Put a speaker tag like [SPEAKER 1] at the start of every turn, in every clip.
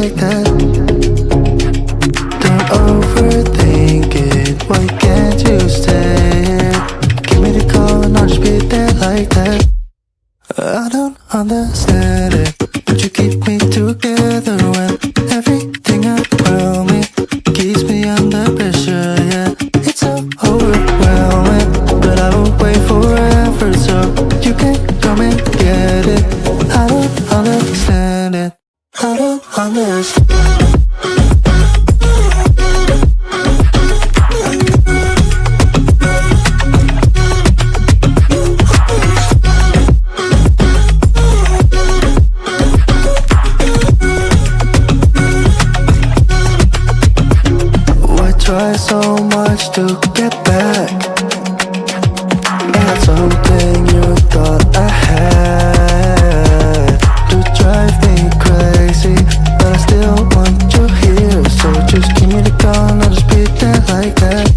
[SPEAKER 1] like that. Don't overthink it, why can't you stay? Give me the call and I'll just be there like that. I don't understand it, but you keep me together when everything around me keeps me under pressure, yeah. It's so overwhelming, but I won't wait forever, so you can come and get it. I don't understand it, I don't understand. Try so much to get back. That's something you thought I had to drive me crazy, but I still want you here. So just give me the call and I'll just be there like that.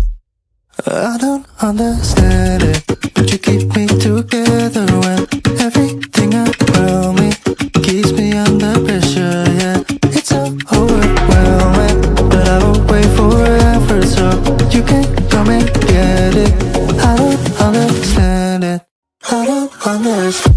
[SPEAKER 1] I don't understand it, but you keep me together when everything around me keeps me under pressure, yeah. It's so overwhelming, but I won't wait forever, so you can come and get it. I don't understand it, I don't understand.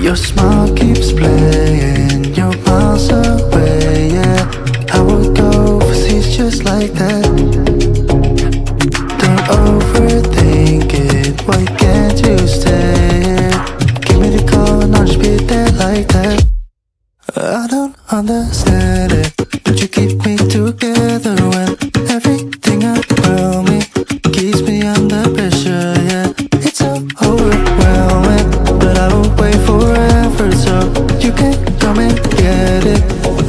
[SPEAKER 1] Your smile keeps playing, you're miles away, yeah. I would go overseas just like that. Don't overthink it, why can't you stay? Give me the call and I'll just be there like that. I don't understand it, but you keep me together when everything around me keeps me under pressure, yeah. It's so overwhelming, but I won't wait forever, so you can come and get it.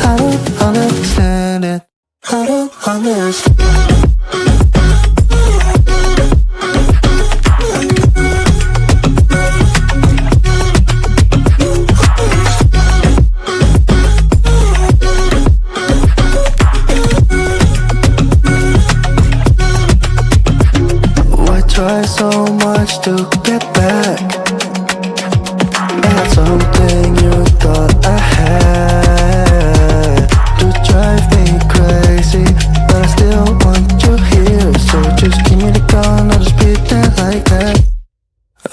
[SPEAKER 1] I don't understand it, I don't understand. Try so much to get back. That's something you thought I had to drive me crazy, but I still want you here. So just give me the call and I'll just be there like that.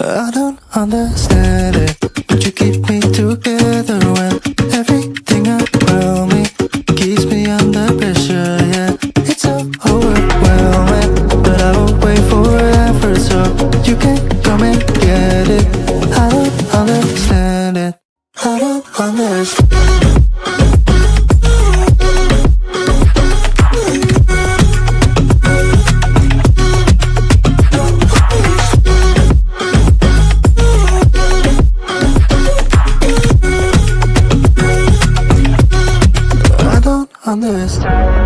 [SPEAKER 1] I don't understand it, but you keep me together when everything around me keeps me under pressure, yeah. It's so overwhelming, but I won't wait forever, so you can come and get it. I don't understand it, I don't understand. I don't understand.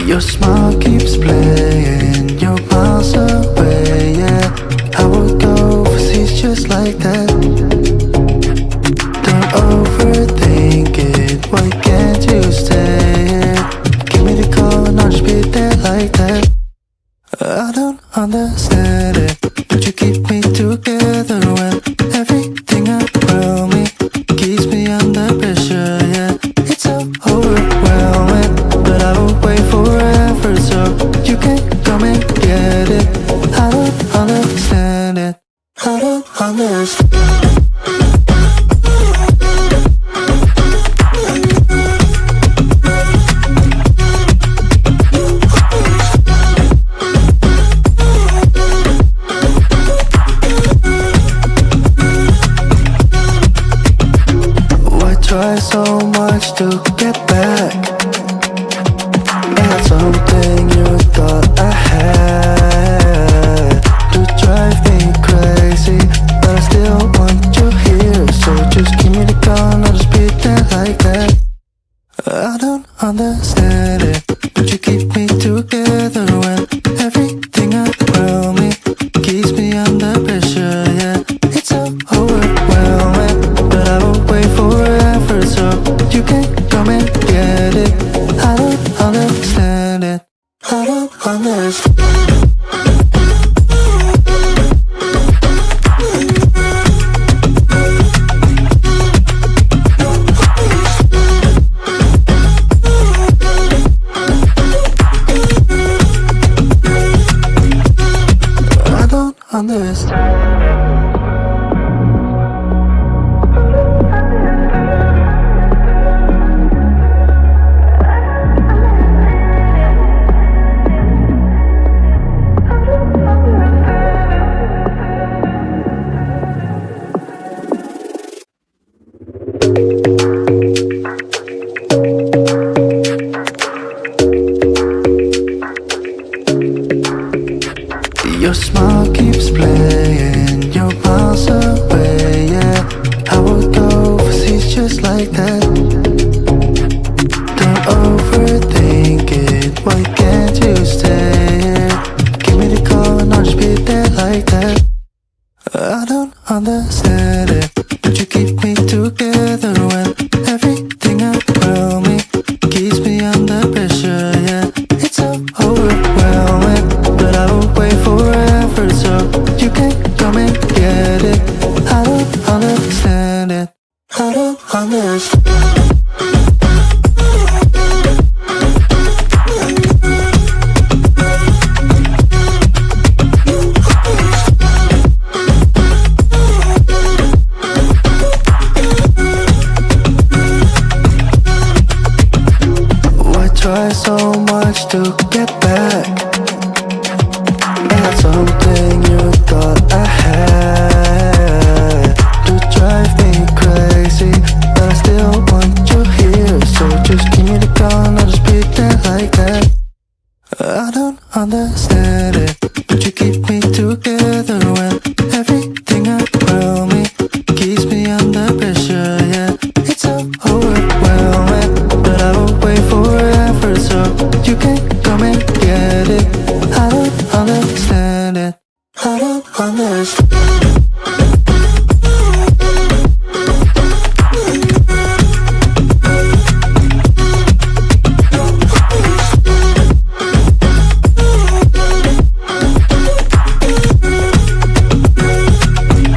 [SPEAKER 1] Your smile keeps playing, you're miles away, yeah. I would go overseas just like that. Don't overthink it, why can't you stay? Give me the call and I'll just be there like that. I don't understand it, but you keep me together when everything around me keeps me under pressure, yeah. It's so overwhelming, but to get back. I had something you thought I had to drive me crazy, but I still want you here. So just give me the gun, I'll just pretend like that. I don't understand it, but you keep me together when everything around me keeps me under pressure. Yeah, it's so overwhelming, but I will wait forever so you can come and get it. I don't understand it, I don't understand. Your smile keeps playing, you're miles away, yeah. I would go overseas just like that. Don't overthink it, why can't you stay here? Give me the call and I'll just be there like that. I don't understand it, but you keep me together when everything around me keeps me under pressure, yeah. It's so overwhelming, but I will wait forever so you can come and get it. I don't understand it, I don't understand. Try so much to get back. I had something you thought I had to drive me crazy, but I still want